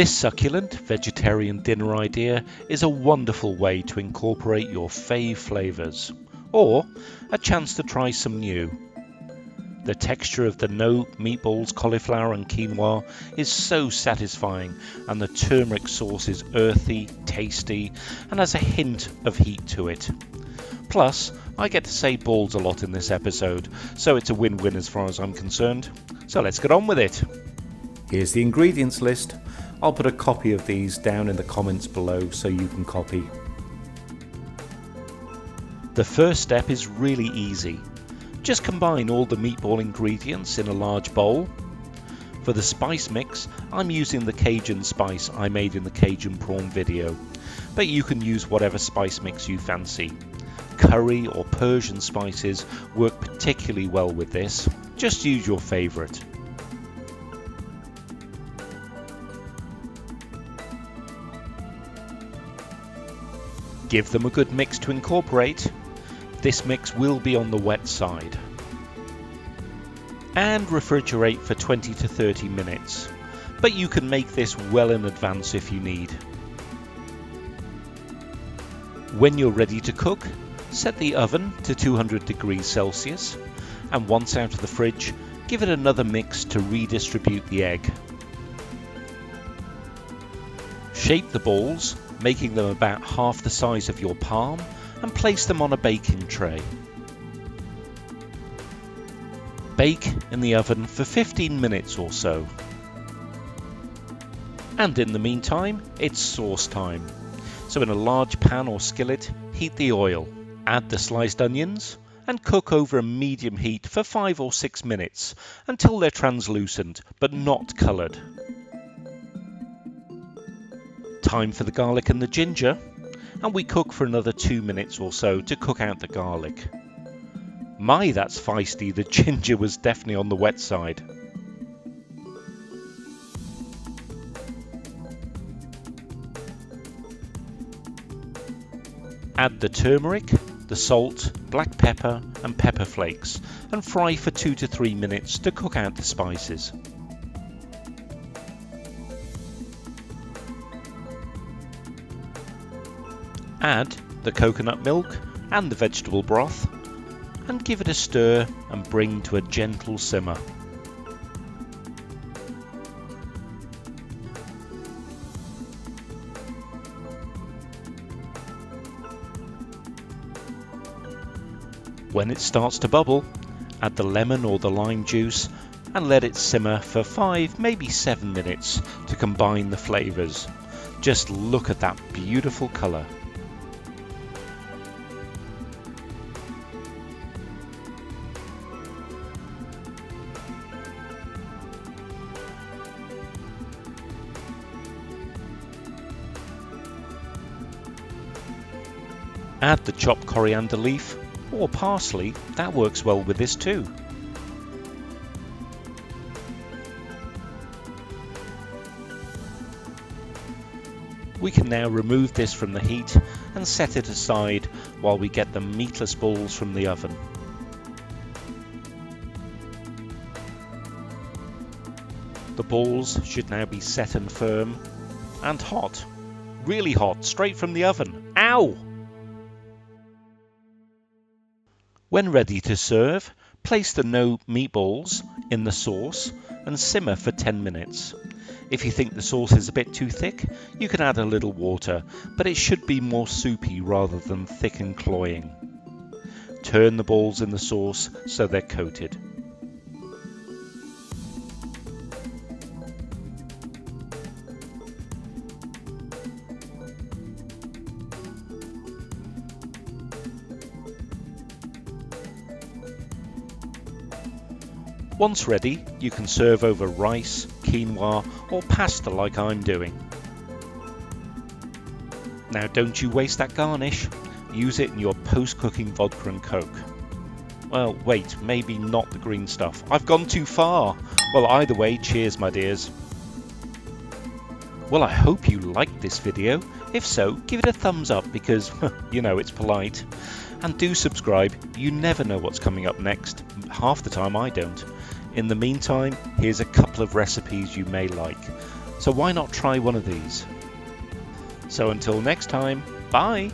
This succulent vegetarian dinner idea is a wonderful way to incorporate your fave flavours, or a chance to try some new. The texture of the No-Meatballs, cauliflower and quinoa is so satisfying, and the turmeric sauce is earthy, tasty, and has a hint of heat to it. Plus, I get to say balls a lot in this episode, so it's a win-win as far as I'm concerned. So let's get on with it. Here's the ingredients list. I'll put a copy of these down in the comments below so you can copy. The first step is really easy. Just combine all the meatball ingredients in a large bowl. For the spice mix, I'm using the Cajun spice I made in the Cajun prawn video, but you can use whatever spice mix you fancy. Curry or Persian spices work particularly well with this. Just use your favourite. Give them a good mix to incorporate. This mix will be on the wet side. And refrigerate for 20 to 30 minutes, but you can make this well in advance if you need. When you're ready to cook, set the oven to 200 degrees Celsius, and once out of the fridge, give it another mix to redistribute the egg. Shape the balls, making them about half the size of your palm, and place them on a baking tray. Bake in the oven for 15 minutes or so. And in the meantime, it's sauce time. So in a large pan or skillet, heat the oil, add the sliced onions, and cook over a medium heat for 5 or 6 minutes until they're translucent but not coloured. Time for the garlic and the ginger, and we cook for another 2 minutes or so to cook out the garlic. My, that's feisty, the ginger was definitely on the wet side. Add the turmeric, the salt, black pepper and pepper flakes, and fry for 2 to 3 minutes to cook out the spices. Add the coconut milk and the vegetable broth, and give it a stir and bring to a gentle simmer. When it starts to bubble, add the lemon or the lime juice and let it simmer for 5, maybe 7 minutes to combine the flavours. Just look at that beautiful colour. Add the chopped coriander leaf or parsley, that works well with this too. We can now remove this from the heat and set it aside while we get the meatless balls from the oven. The balls should now be set and firm and hot. Really hot, straight from the oven. Ow! When ready to serve, place the No-Meatballs in the sauce and simmer for 10 minutes. If you think the sauce is a bit too thick, you can add a little water, but it should be more soupy rather than thick and cloying. Turn the balls in the sauce so they're coated. Once ready, you can serve over rice, quinoa or pasta like I'm doing. Now don't you waste that garnish, use it in your post-cooking vodka and coke. Well, wait, maybe not the green stuff. I've gone too far. Well, either way, cheers my dears. Well, I hope you liked this video. If so, give it a thumbs up because, you know, it's polite. And do subscribe, you never know what's coming up next. Half the time I don't. In the meantime, here's a couple of recipes you may like. So why not try one of these? So until next time, bye!